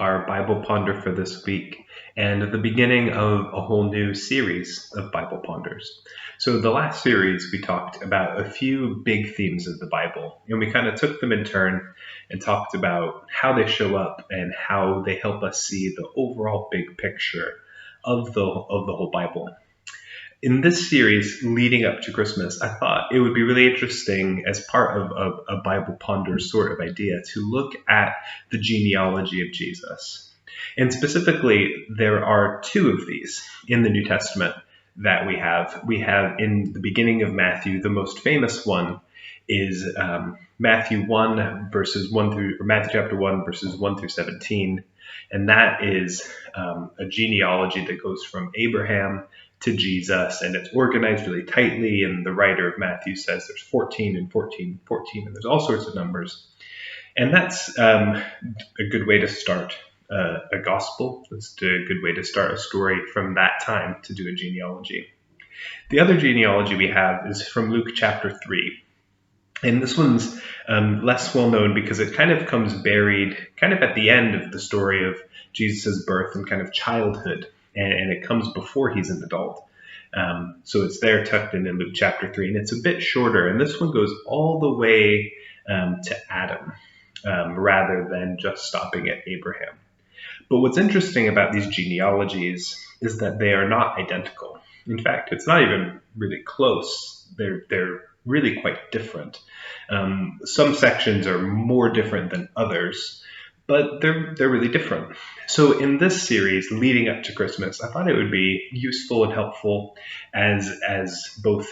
our Bible Ponder for this week and the beginning of a whole new series of Bible Ponders. So the last series we talked about a few big themes of the Bible, and we kind of took them in turn and talked about how they show up and how they help us see the overall big picture of the whole Bible. In this series leading up to Christmas, I thought it would be really interesting as part of a Bible Ponder sort of idea to look at the genealogy of Jesus. And specifically, there are two of these in the New Testament that we have. We have in the beginning of Matthew, the most famous one is Matthew chapter 1, verses 1 through 17. And that is a genealogy that goes from Abraham to Jesus, and it's organized really tightly, and the writer of Matthew says there's 14 and 14 and 14, and there's all sorts of numbers. And that's a good way to start a gospel. It's a good way to start a story from that time to do a genealogy. The other genealogy we have is from Luke chapter 3. And this one's less well known because it kind of comes buried kind of at the end of the story of Jesus' birth and kind of childhood. And it comes before he's an adult. So it's there tucked in Luke chapter 3, and it's a bit shorter. And this one goes all the way to Adam rather than just stopping at Abraham. But what's interesting about these genealogies is that they are not identical. In fact, it's not even really close. They're really quite different. Some sections are more different than others, but they're really different. So in this series leading up to Christmas, I thought it would be useful and helpful as both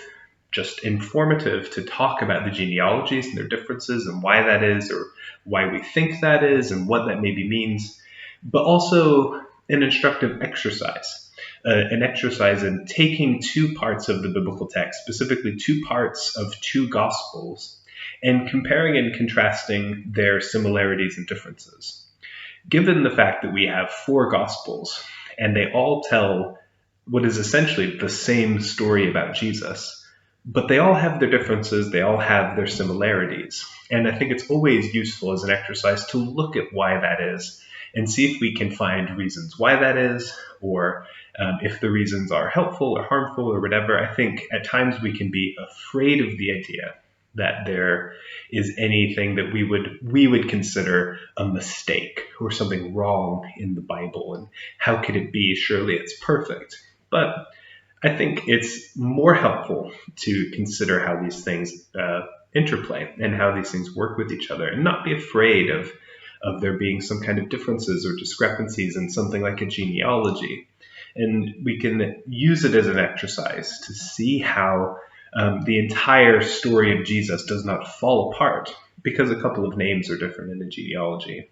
just informative to talk about the genealogies and their differences and why that is, or why we think that is, and what that maybe means, but also an instructive exercise. An exercise in taking two parts of the biblical text, specifically two parts of two gospels, and comparing and contrasting their similarities and differences. Given the fact that we have four gospels, and they all tell what is essentially the same story about Jesus, but they all have their differences, they all have their similarities. And I think it's always useful as an exercise to look at why that is, and see if we can find reasons why that is, or if the reasons are helpful or harmful or whatever. I think at times we can be afraid of the idea that there is anything that we would consider a mistake or something wrong in the Bible, and how could it be? Surely it's perfect. But I think it's more helpful to consider how these things interplay and how these things work with each other, and not be afraid of there being some kind of differences or discrepancies in something like a genealogy. And we can use it as an exercise to see how the entire story of Jesus does not fall apart because a couple of names are different in a genealogy.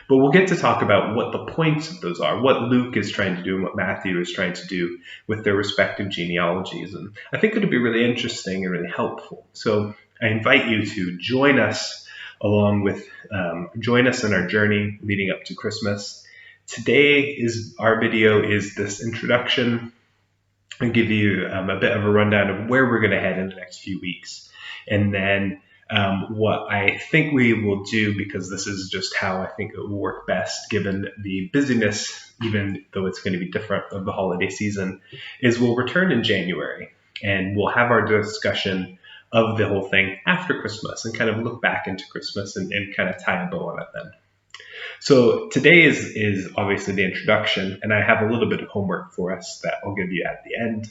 But we'll get to talk about what the points of those are, what Luke is trying to do and what Matthew is trying to do with their respective genealogies. And I think it'll be really interesting and really helpful. So I invite you to join us join us in our journey leading up to Christmas. Today our video is this introduction, and give you a bit of a rundown of where we're going to head in the next few weeks. And then what I think we will do, because this is just how I think it will work best given the busyness, even though it's going to be different, of the holiday season, is we'll return in January and we'll have our discussion of the whole thing after Christmas and kind of look back into Christmas and kind of tie a bow on it then. So today is obviously the introduction, and I have a little bit of homework for us that I'll give you at the end.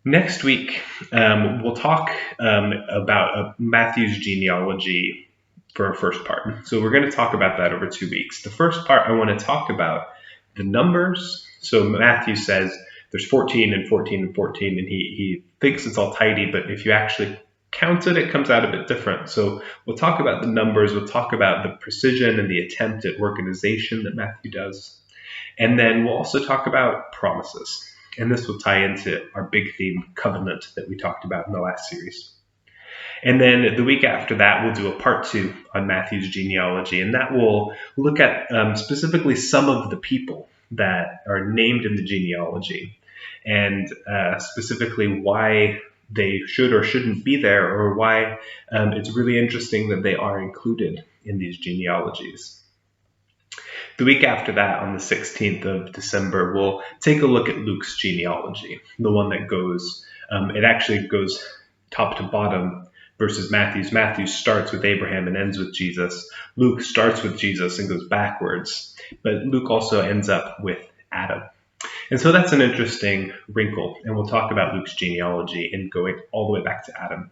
Next week, we'll talk about Matthew's genealogy for a first part. So we're going to talk about that over 2 weeks. The first part, I want to talk about the numbers. So Matthew says there's 14 and 14 and 14, and he thinks it's all tidy, but if you actually count it, it comes out a bit different. So we'll talk about the numbers, we'll talk about the precision and the attempt at organization that Matthew does. And then we'll also talk about promises. And this will tie into our big theme, covenant, that we talked about in the last series. And then the week after that, we'll do a part 2 on Matthew's genealogy. And that will look at specifically some of the people that are named in the genealogy, and specifically why they should or shouldn't be there, or why it's really interesting that they are included in these genealogies. The week after that, on the 16th of December, we'll take a look at Luke's genealogy, the one that goes, it actually goes top to bottom versus Matthew's. Matthew starts with Abraham and ends with Jesus. Luke starts with Jesus and goes backwards, but Luke also ends up with Adam. And so that's an interesting wrinkle, and we'll talk about Luke's genealogy and going all the way back to Adam.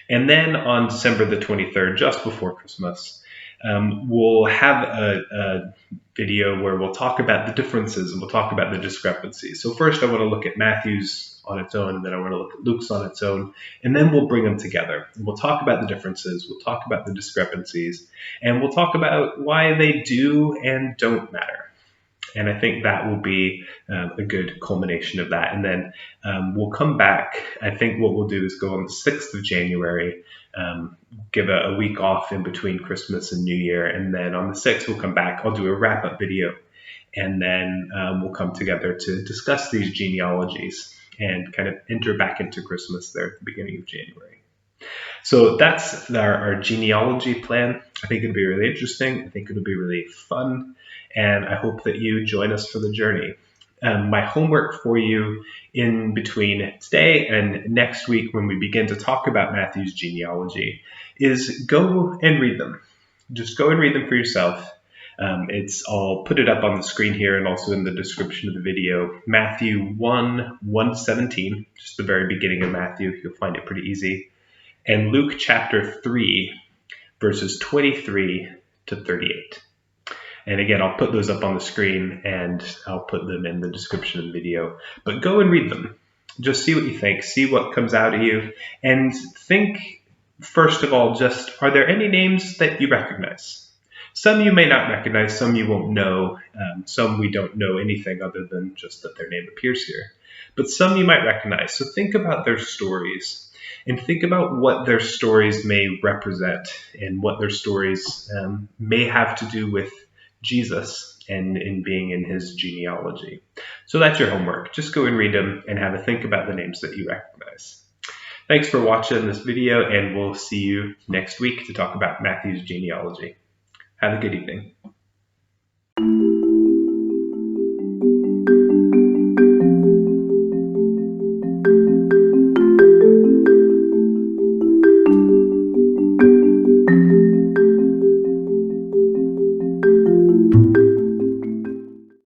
And then on December the 23rd, just before Christmas, we'll have a video where we'll talk about the differences and we'll talk about the discrepancies. So first I want to look at Matthew's on its own, and then I want to look at Luke's on its own, and then we'll bring them together. And we'll talk about the differences, we'll talk about the discrepancies, and we'll talk about why they do and don't matter. And I think that will be a good culmination of that. And then we'll come back. I think what we'll do is go on the 6th of January, give a week off in between Christmas and New Year. And then on the 6th, we'll come back. I'll do a wrap-up video. And then we'll come together to discuss these genealogies and kind of enter back into Christmas there at the beginning of January. So that's our genealogy plan. I think it'll be really interesting. I think it'll be really fun. And I hope that you join us for the journey. My homework for you in between today and next week, when we begin to talk about Matthew's genealogy, is go and read them. Just go and read them for yourself. I'll put it up on the screen here and also in the description of the video. Matthew 1:1-17, just the very beginning of Matthew. You'll find it pretty easy. And Luke chapter 3, verses 23 to 38. And again, I'll put those up on the screen and I'll put them in the description of the video. But go and read them. Just see what you think. See what comes out of you. And think, first of all, just, are there any names that you recognize? Some you may not recognize, some you won't know. Some we don't know anything other than just that their name appears here. But some you might recognize. So think about their stories. And think about what their stories may represent and what their stories may have to do with Jesus and in being in his genealogy. So that's your homework. Just go and read them and have a think about the names that you recognize. Thanks for watching this video, and we'll see you next week to talk about Matthew's genealogy. Have a good evening.